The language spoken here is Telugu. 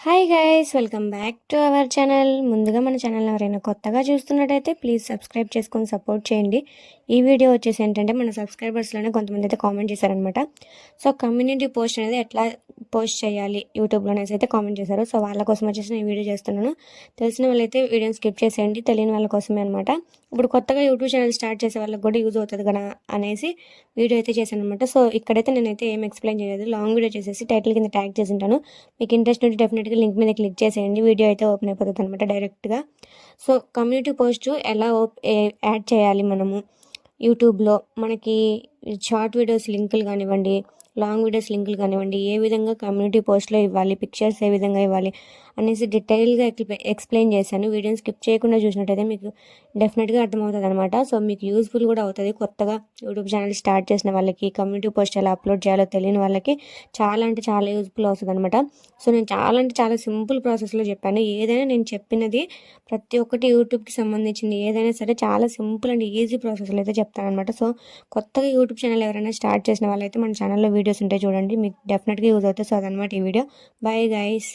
Hi guys, welcome back to our channel. ముందుగా మన ఛానల్ ఎవరైనా కొత్తగా చూస్తున్నట్టయితే ప్లీజ్ సబ్స్క్రైబ్ చేసుకొని సపోర్ట్ చేయండి. ఈ వీడియో వచ్చేసి ఏంటంటే మన సబ్స్క్రైబర్స్లోనే కొంతమంది అయితే కామెంట్ చేశారనమాట. సో కమ్యూనిటీ పోస్ట్ అనేది ఎట్లా పోస్ట్ చేయాలి యూట్యూబ్లో అనేసి అయితే కామెంట్ చేశారు. సో వాళ్ళ కోసం వచ్చేసి నేను వీడియో చేస్తున్నాను. తెలిసిన వాళ్ళైతే వీడియోని స్కిప్ చేసేయండి, తెలియని వాళ్ళ కోసమే అనమాట. ఇప్పుడు కొత్తగా యూట్యూబ్ ఛానల్ స్టార్ట్ చేసే వాళ్ళకి కూడా యూజ్ అవుతుంది కదా అనేసి వీడియో అయితే చేశాను అనమాట. సో ఇక్కడైతే నేనైతే ఏం ఎక్స్ప్లెయిన్ చేయలేదు, లాంగ్ వీడియో చేసేసి టైటిల్ కింద ట్యాగ్ చేసి ఉంటాను. మీకు ఇంట్రెస్ట్ ఉంటే డెఫినెట్గా లింక్ మీద క్లిక్ చేసేయండి, వీడియో అయితే ఓపెన్ అయిపోతుంది అనమాట డైరెక్ట్గా. సో కమ్యూనిటీ పోస్ట్ ఎలా యాడ్ చేయాలి మనము యూట్యూబ్లో, మనకి షార్ట్ వీడియోస్ లింకులు కానివ్వండి, లాంగ్ వీడియోస్ లింకులు కానివ్వండి, ఏ విధంగా కమ్యూనిటీ పోస్ట్లో ఇవ్వాలి, పిక్చర్స్ ఏ విధంగా ఇవ్వాలి అనేసి డీటెయిల్గా ఎక్స్ప్లెయిన్ చేశాను. వీడియోని స్కిప్ చేయకుండా చూసినట్టయితే మీకు డెఫినెట్గా అర్థమవుతుంది అనమాట. సో మీకు యూస్ఫుల్ కూడా అవుతుంది. కొత్తగా యూట్యూబ్ ఛానల్ స్టార్ట్ చేసిన వాళ్ళకి, కమ్యూనిటీ పోస్ట్ ఎలా అప్లోడ్ చేయాలో తెలియని వాళ్ళకి చాలా అంటే చాలా యూస్ఫుల్ అవుతుంది అనమాట. సో నేను చాలా అంటే చాలా సింపుల్ ప్రాసెస్లో చెప్పాను. ఏదైనా నేను చెప్పినది ప్రతి ఒక్కటి యూట్యూబ్కి సంబంధించింది ఏదైనా సరే చాలా సింపుల్ అండ్ ఈజీ ప్రాసెస్లో అయితే చెప్తాను అనమాట. సో కొత్తగా యూట్యూబ్ ఛానల్ ఎవరైనా స్టార్ట్ చేసిన వాళ్ళైతే మన ఛానల్లో వీడియోస్ ఉంటాయి చూడండి, మీకు డెఫినెట్గా యూజ్ అవుతాయి. సో అదనమాట ఈ వీడియో. Bye guys.